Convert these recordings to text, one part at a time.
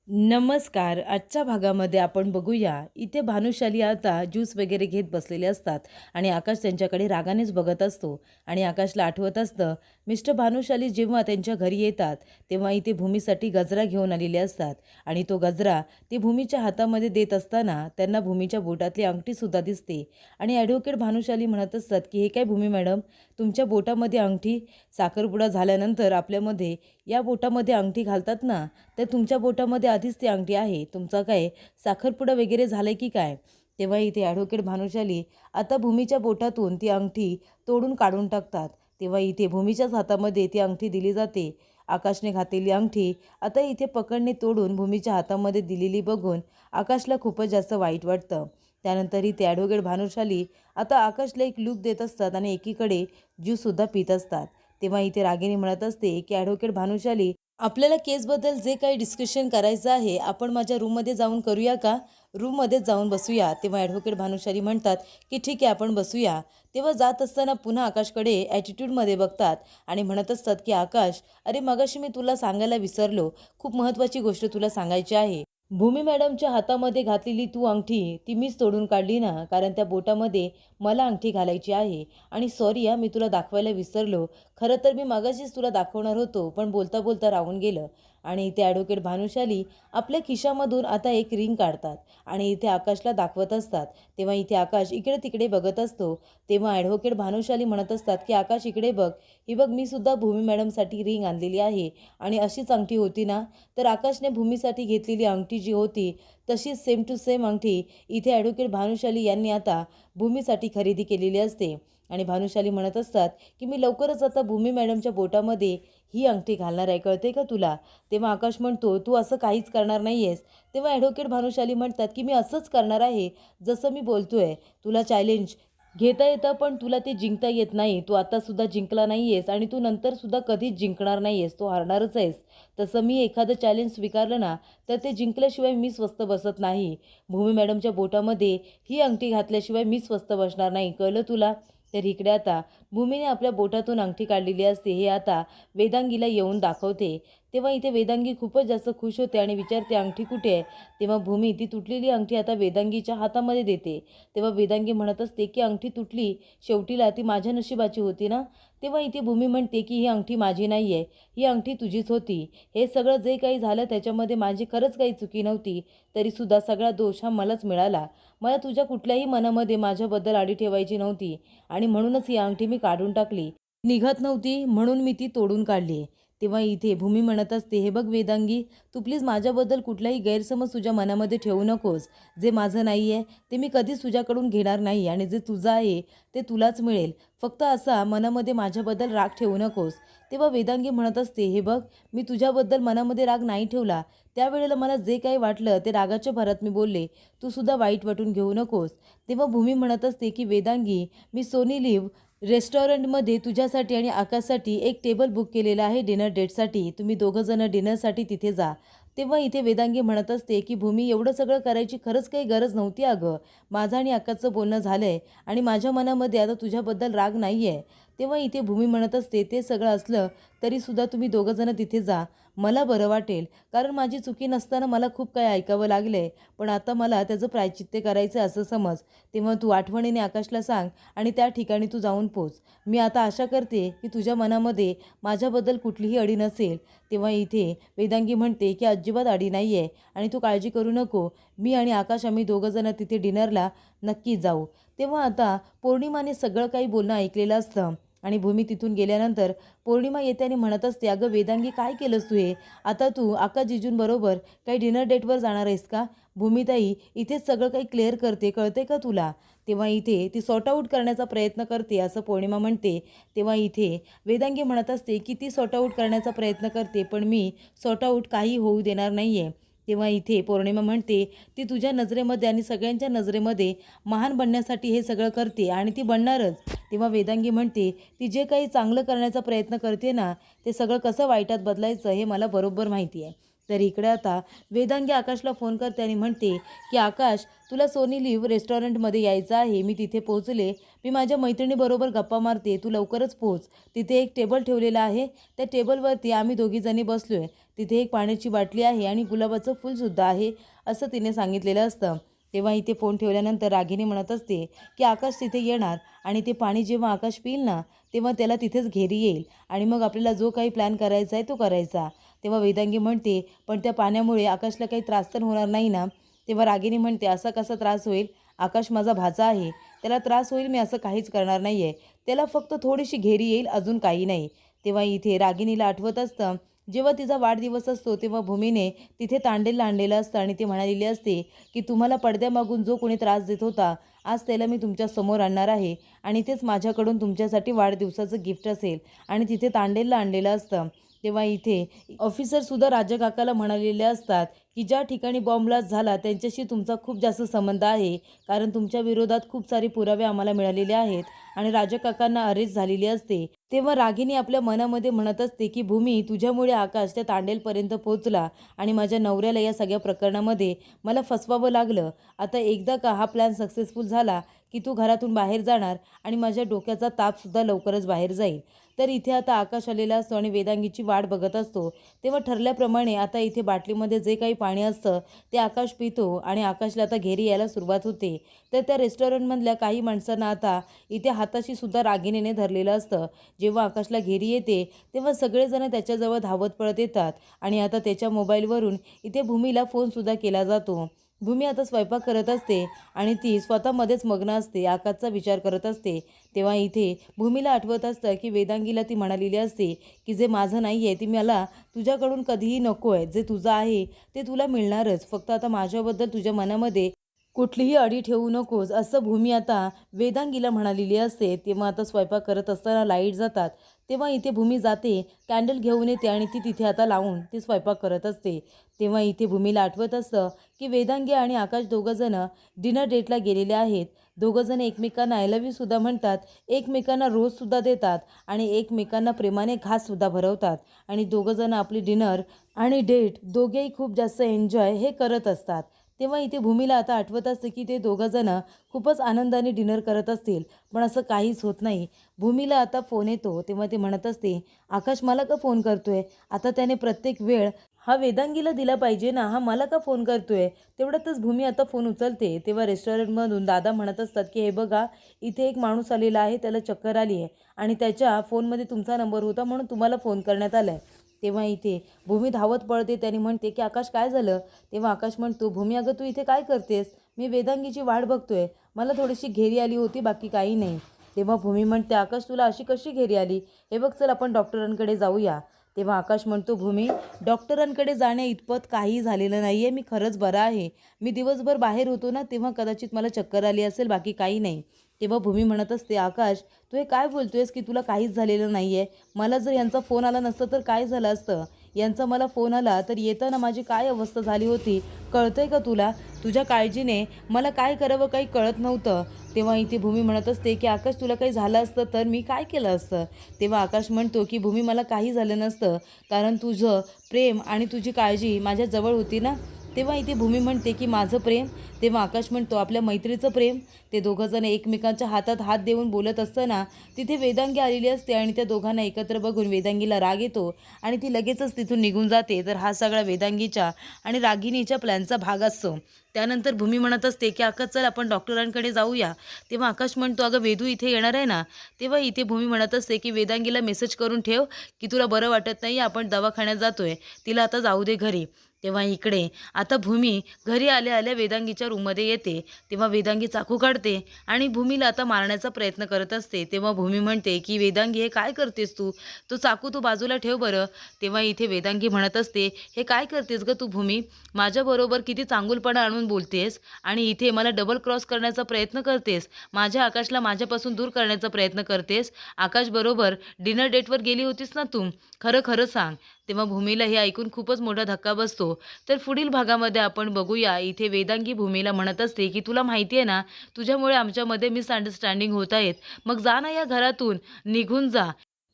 नमस्कार. आजच्या भागामध्ये आपण बघूया, इथे भानुशाली आता ज्यूस वगैरे घेत बसलेले असतात आणि आकाश त्यांच्याकडे रागानेच बघत असतो आणि आकाशला आठवत असतं मिस्टर भानुशाली जेव्हा त्यांच्या घरी येतात तेव्हा इथे भूमीसाठी गजरा घेऊन आलेले असतात आणि तो गजरा ते भूमीच्या हातामध्ये देत असताना त्यांना भूमीच्या बोटातली अंगठीसुद्धा दिसते आणि ॲडव्होकेट भानुशाली म्हणत असतात की हे काय भूमी मॅडम, तुमच्या बोटामध्ये अंगठी साखरपुडा झाल्यानंतर आपल्यामध्ये या बोटामध्ये अंगठी घालतात ना, तर तुमच्या बोटामध्ये आधीच ती अंगठी आहे. तुमचा काय साखरपुडा वगैरे झालाय की काय? तेव्हा इथे ॲडव्होकेट भानुशाली आता भूमीच्या बोटातून ती अंगठी तोडून काढून टाकतात. तेव्हा इथे भूमीच्याच हातामध्ये ती अंगठी दिली जाते. आकाशने घातलेली अंगठी आता इथे पकडणे तोडून भूमीच्या हातामध्ये दिलेली बघून आकाशला खूपच जास्त वाईट वाटतं. त्यानंतर इथे ॲडव्होकेट भानुशाली आता आकाशला एक लूक देत असतात आणि एकीकडे ज्यूससुद्धा पित असतात. तेव्हा इथे रागिनी म्हणत असते की ॲडव्होकेट भानुशाली, आपल्याला केसबद्दल जे काही डिस्कशन करायचं आहे आपण माझ्या रूममध्ये जाऊन करूया का? रूममध्ये जाऊन बसूया. तेव्हा ॲडव्होकेट भानुशाली म्हणतात की ठीक आहे, आपण बसूया. तेव्हा जात असताना पुन्हा आकाशकडे ॲटिट्यूडमध्ये बघतात आणि म्हणत असतात की आकाश, अरे मगाशी मी तुला सांगायला विसरलो, खूप महत्त्वाची गोष्ट तुला सांगायची आहे. भूमी मॅडमच्या हातामध्ये घातलेली तू अंगठी ती मीच तोडून काढली ना, कारण त्या बोटामध्ये मला अंगठी घालायची आहे. आणि सॉरी मी तुला दाखवायला विसरलो. खरं तर मी मगाशीच तुला दाखवणार होतो, पण बोलता बोलता राहून गेलं. आणि इथे ॲडव्होकेट भानुशाली आपल्या खिशामधून आता एक रिंग काढतात आणि इथे आकाशला दाखवत असतात. तेव्हा इथे आकाश इकडे तिकडे बघत असतो. तेव्हा ॲडव्होकेट भानुशाली म्हणत असतात की आकाश इकडे बघ, ही बघ मी सुद्धा भूमी मॅडमसाठी रिंग आणलेली आहे आणि अशीच अंगठी होती ना. तर आकाशने भूमीसाठी घेतलेली अंगठी जी होती तशीच सेम टू सेम अंगठी इथे ॲडव्होकेट भानुशाली यांनी आता भूमीसाठी खरेदी केलेली असते. आणि भानुशाली म्हणत असतात की मी लवकरच आता भूमी मॅडमच्या बोटामध्ये ही अंगठी घालणार आहे, कळते का तुला? तेव्हा आकाश म्हणतो तू असं काहीच करणार नाही आहेस. तेव्हा ॲडव्होकेट भानुशाली म्हणतात की मी असंच करणार आहे जसं मी बोलतोय. तुला चॅलेंज घेता येतं पण तुला ते जिंकता येत नाही. तू आतासुद्धा जिंकला नाही आहेस आणि तू नंतरसुद्धा कधीच जिंकणार नाही आहेस, तो हारणारच आहेस. तसं मी एखादं चॅलेंज स्वीकारलं ना तर ते जिंकल्याशिवाय मी स्वस्थ बसत नाही. भूमी मॅडमच्या बोटामध्ये ही अंगठी घातल्याशिवाय मी स्वस्थ बसणार नाही, कळलं तुला? तर इकडे आता भूमीने आपल्या बोटातून अंगठी काढलेली असते हे आता वेदांगीला येऊन दाखवते. तेव्हा इथे वेदांगी खूपच जास्त खुश होते आणि विचारते अंगठी कुठे आहे? तेव्हा भूमी ती तुटलेली अंगठी आता वेदांगीच्या हातामध्ये देते. तेव्हा वेदांगी म्हणत असते की अंगठी तुटली, शेवटीला ती माझ्या नशिबाची होती ना. तेव्हा इथे भूमी म्हणते की ही अंगठी माझी नाही आहे, ही अंगठी तुझीच होती. हे सगळं जे काही झालं त्याच्यामध्ये माझी खरंच काही चुकी नव्हती, तरीसुद्धा सगळा दोष हा मलाच मिळाला. मला तुझ्या कुठल्याही मनामध्ये माझ्याबद्दल आडी ठेवायची नव्हती आणि म्हणूनच ही अंगठी मी काढून टाकली. निघत नव्हती म्हणून मी ती तोडून काढली. तेव्हा इथे भूमी म्हणत असते, हे बघ वेदांगी, तू प्लीज माझ्याबद्दल कुठलाही गैरसमज तुझ्या मनामध्ये ठेवू नकोस. जे माझं नाही आहे ते मी कधीच तुझ्याकडून घेणार नाही आणि जे तुझं आहे ते तुलाच मिळेल. फक्त असा मनामध्ये माझ्याबद्दल राग ठेवू नकोस. तेव्हा वेदांगी म्हणत असते, हे बघ, मी तुझ्याबद्दल मनामध्ये राग नाही ठेवला. त्यावेळेला मला जे काही वाटलं ते रागाच्या भरात मी बोलले. तू सुद्धा वाईट वाटून घेऊ नकोस. तेव्हा भूमी म्हणत असते की वेदांगी, मी सोनी लिव्ह रेस्टॉरंटमध्ये तुझ्यासाठी आणि आकाशसाठी एक टेबल बुक केलेला आहे डिनर डेटसाठी. तुम्ही दोघंजणं डिनरसाठी तिथे जा. तेव्हा इथे वेदांगी म्हणत असते की भूमी, एवढं सगळं करायची खरंच काही गरज नव्हती अगं. माझं आणि आकाशचं बोलणं झालं आहे आणि माझ्या मनामध्ये आता तुझ्याबद्दल राग नाही आहे. तेव्हा इथे भूमी म्हणत असते, ते सगळं असलं तरीसुद्धा तुम्ही दोघंजणं तिथे जा, मला बरं वाटेल. कारण माझी चुकी नसताना मला खूप काही ऐकावं लागलं आहे, पण आता मला त्याचं प्रायश्चित्त करायचं असं समज. तेव्हा तू आठवणीने आकाशला सांग आणि त्या ठिकाणी तू जाऊन पोच. मी आता आशा करते की तुझ्या मनामध्ये माझ्याबद्दल कुठलीही अडी नसेल. तेव्हा इथे वेदांगी म्हणते की अजिबात अडी नाही आहे आणि तू काळजी करू नको. मी आणि आकाश आम्ही दोघंजणं तिथे डिनरला नक्की जाऊ. तेव्हा आता पौर्णिमाने सगळं काही बोलणं ऐकलेलं असतं आणि भूमी तिथून गेल्यानंतर पौर्णिमा येते आणि म्हणत असते, अगं वेदांगी, काय केलंस तू हे? आता तू आकाश जिजूंबरोबर काही डिनर डेटवर जाणार आहेस का? भूमीताई इथेच सगळं काही क्लिअर करते, कळते का तुला? तेव्हा इथे ती सॉर्ट आऊट करण्याचा प्रयत्न करते असं पौर्णिमा म्हणते. तेव्हा इथे वेदांगी म्हणत असते की ती सॉर्ट आऊट करण्याचा प्रयत्न करते, पण मी सॉर्ट आऊट काही होऊ देणार नाही आहे. तेव्हा इथे पौर्णिमा म्हणते, ती तुझ्या नजरेमध्ये आणि सगळ्यांच्या नजरेमध्ये महान बनण्यासाठी हे सगळं करते आणि ती बनणारच. तेव्हा वेदांगी म्हणते, ती जे काही चांगलं करण्याचा प्रयत्न करते ना, ते सगळं कसं वाईटात बदलायचं हे मला बरोबर माहिती आहे. तर इकडे आता वेदांगी आकाशला फोन करते आणि म्हणते की आकाश, तुला सोनी लिव्ह रेस्टॉरंटमध्ये यायचं आहे. मी तिथे पोहोचले. मी माझ्या मैत्रिणीबरोबर गप्पा मारते. तू लवकरच पोहोच. तिथे एक टेबल ठेवलेला आहे. त्या टेबलवरती आम्ही दोघीजणी बसलो आहे. तिथे एक पाण्याची बाटली आहे आणि गुलाबाचं फूलसुद्धा आहे, असं तिने सांगितलेलं असतं. तेव्हा इथे फोन ठेवल्यानंतर रागिनी म्हणत असते की आकाश तिथे येणार आणि ते पाणी जेव्हा आकाश पिईल ना, तेव्हा त्याला तिथेच घेरी येईल आणि मग आपल्याला जो काही प्लॅन करायचा आहे तो करायचा. तेव्हा वेदांगी म्हणते, पण त्या पाण्यामुळे आकाशला काही त्रास तर होणार नाही ना? तेव्हा रागिनी म्हणते, असा कसा त्रास होईल? आकाश माझा भाचा आहे. त्याला त्रास होईल मी असं काहीच करणार नाही आहे. त्याला फक्त थोडीशी घेरी येईल, अजून काही नाही. तेव्हा इथे रागिनीला आठवत असतं, जेव्हा तिचा वाढदिवस असतो तेव्हा भूमीने तिथे तांडेल आणलेलं असतं आणि ती म्हणालेली असते की तुम्हाला पडद्यामागून जो कोणी त्रास देत होता, आज त्याला मी तुमच्या समोर आणणार आहे आणि तेच माझ्याकडून तुमच्यासाठी वाढदिवसाचं गिफ्ट असेल आणि तिथे तांडेलला आणलेलं असतं. तेव्हा इथे ऑफिसरसुद्धा राजकाकाला म्हणालेले असतात की ज्या ठिकाणी बॉम्ब ब्लास्ट झाला त्यांच्याशी तुमचा खूप जास्त संबंध आहे, कारण तुमच्या विरोधात खूप सारे पुरावे आम्हाला मिळालेले आहेत आणि राजकाकांना अरेस्ट झालेली असते. तेव्हा रागिनी आपल्या मनामध्ये म्हणत असते की भूमी, तुझ्यामुळे आकाश त्या तांडेलपर्यंत पोहोचला आणि माझ्या नवऱ्याला या सगळ्या प्रकरणामध्ये मला फसवावं लागलं. आता एकदा का हा प्लॅन सक्सेसफुल झाला की तू घरातून बाहेर जाणार आणि माझ्या डोक्याचा तापसुद्धा लवकरच बाहेर जाईल. तर इथे आता आकाश आलेला असतो आणि वेदांगीची वाट बघत असतो. तेव्हा ठरल्याप्रमाणे आता इथे बाटलीमध्ये जे काही पाणी असतं ते आकाश पितो आणि आकाशला आता घेरी यायला सुरुवात होते. तर त्या रेस्टॉरंटमधल्या काही माणसांना आता इथे हाताशी सुद्धा रागिनीने धरलेलं असतं. जेव्हा आकाशला घेरी येते तेव्हा सगळेजण त्याच्याजवळ धावत पळत येतात आणि आता त्याच्या मोबाईलवरून इथे भूमीला फोनसुद्धा केला जातो. भूमी आता स्वयंपाक करत असते आणि ती स्वतःमध्येच मग्न असते, आकाशचा विचार करत असते. तेव्हा इथे भूमीला आठवत असतं की वेदांगीला ती म्हणालेली असते की जे माझं नाही आहे ते मला तुझ्याकडून कधीही नको आहे. जे तुझं आहे ते तुला मिळणारच. फक्त आता माझ्याबद्दल तुझ्या मनामध्ये कुठलीही अडी ठेवू नकोस, असं भूमी आता वेदांगीला म्हणालेली असते. तेव्हा आता स्वयंपाक करत असताना लाईट जातात. तेव्हा इथे भूमी जाते, कॅन्डल घेऊन येते आणि ती तिथे आता लावून ती स्वयंपाक करत असते. तेव्हा इथे भूमीला आठवत असतं की वेदांगी आणि आकाश दोघंजणं डिनर डेटला गेलेले आहेत. दोघंजण एकमेकांना आय लव्ह यूसुद्धा म्हणतात, एकमेकांना रोजसुद्धा देतात आणि एकमेकांना प्रेमाने घाससुद्धा भरवतात आणि दोघंजणं आपली डिनर आणि डेट दोघेही खूप जास्त एन्जॉय हे करत असतात. तेव्हा इथे भूमीला आता आठवत असते की ते दोघंजणं खूपच आनंदाने डिनर करत असतील, पण असं काहीच होत नाही. भूमीला आता फोन येतो. तेव्हा ते म्हणत असते, आकाश मला का फोन करतोय? आता त्याने प्रत्येक वेळ हा वेदांगीला दिला पाहिजे ना, हा मला का फोन करतोय? तेवढ्यातच भूमी आता फोन उचलते. तेव्हा रेस्टॉरंटमधून दादा म्हणत असतात की हे बघा, इथे एक माणूस आलेला आहे, त्याला चक्कर आली आहे आणि त्याच्या फोनमध्ये तुमचा नंबर होता म्हणून तुम्हाला फोन करण्यात आला आहे. तेव्हा इथे भूमी धावत पळते. त्याने म्हणते की आकाश काय झालं? तेव्हा आकाश म्हणतो, भूमी अगं तू इथे काय करतेस? मी वेदांगीची वाट बघतोय. मला थोडीशी घेरी आली होती, बाकी काही नाही. तेव्हा भूमी म्हणते, आकाश तुला अशी कशी घेरी आली? हे बघ चल आपण डॉक्टरांकडे जाऊया. तेव्हा आकाश म्हणतो, भूमी डॉक्टरांकडे जाण्या इतपत काही झालेलं नाही आहे. मी खरंच बरा आहे. मी दिवसभर बाहेर होतो ना, तेव्हा कदाचित मला चक्कर आली असेल, बाकी काही नाही. तेव्हा भूमी म्हणत असते, आकाश तू हे काय बोलतोयस की तुला काहीच झालेलं नाही आहे? मला जर यांचा फोन आला नसता तर काय झालं असतं? यांचा मला फोन आला तर येताना माझी काय अवस्था झाली होती कळतंय का तुला? तुझ्या काळजीने मला काय करावं काही कळत नव्हतं. तेव्हा इथे भूमी म्हणत असते की आकाश तुला काही झालं असतं तर मी काय केलं असतं? तेव्हा आकाश म्हणतो की भूमी मला काही झालं नसतं, कारण तुझं प्रेम आणि तुझी काळजी माझ्याजवळ होती ना. तेव्हा इथे भूमी म्हणते की माझं प्रेम? तेव्हा आकाश म्हणतो आपल्या मैत्रीचं प्रेम. ते दोघंजण एकमेकांच्या हातात हात देऊन बोलत असताना तिथे वेदांगी आलेली असते आणि त्या दोघांना एकत्र बघून वेदांगीला राग येतो आणि ती लगेचच तिथून निघून जाते. तर हा सगळा वेदांगीच्या आणि रागिनीच्या प्लॅनचा भाग असतो. त्यानंतर भूमी म्हणत असते की आकाश चल आपण डॉक्टरांकडे जाऊया. तेव्हा आकाश म्हणतो अगं वेदू इथे येणार आहे ना. तेव्हा इथे भूमी म्हणत असते की वेदांगीला मेसेज करून ठेव की तुला बरं वाटत नाही, आपण दवाखान्यात जातोय, तिला आता जाऊ दे घरी. तेव्हा इकडे आता भूमी घरी आल्या आल्या वेदांगीच्या रूममध्ये येते. तेव्हा वेदांगी चाकू काढते आणि भूमीला आता मारण्याचा प्रयत्न करत असते. तेव्हा भूमी म्हणते की वेदांगी हे काय करतेस तू? तो चाकू तू बाजूला ठेव बरं. तेव्हा इथे वेदांगी म्हणत असते, हे काय करतेस गं तू भूमी? माझ्याबरोबर किती चांगुलपणा आणून बोलतेस आणि इथे मला डबल क्रॉस करण्याचा प्रयत्न करतेस. माझ्या आकाशला माझ्यापासून दूर करण्याचा प्रयत्न करतेस. आकाशबरोबर डिनर डेटवर गेली होतीस ना तू? खरं खरं सांग. तेव्हा भूमीला हे ऐकून खूपच मोठा धक्का बसतो. तर पुढील भागामध्ये आपण बघूया. इथे वेदांगी भूमीला म्हणत असते की तुला माहिती आहे ना, तुझ्यामुळे आमच्यामध्ये मिसअंडरस्टँडिंग होत आहेत. मग जा ना या घरातून, निघून जा.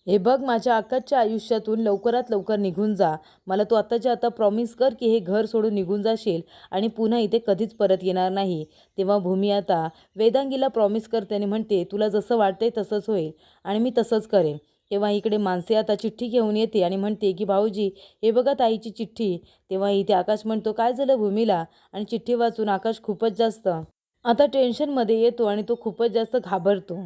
हे बघ, माझ्या आकाशच्या आयुष्यातून लवकरात लवकर निघून जा. मला तू आत्ताच्या आता प्रॉमिस कर की हे घर सोडून निघून जाशील आणि पुन्हा इथे कधीच परत येणार नाही. तेव्हा भूमी आता वेदांगीला प्रॉमिस करते आणि म्हणते, तुला जसं वाटतंय तसंच होईल आणि मी तसंच करेन. तेव्हा इकडे मानसी आता चिठ्ठी घेऊन येते आणि म्हणते की भाऊजी, हे बघा ताईची चिठ्ठी. तेव्हा इथे आकाश म्हणतो, काय झालं भूमीला? आणि चिठ्ठी वाचून आकाश खूपच जास्त आता टेन्शनमध्ये येतो आणि तो खूपच जास्त घाबरतो.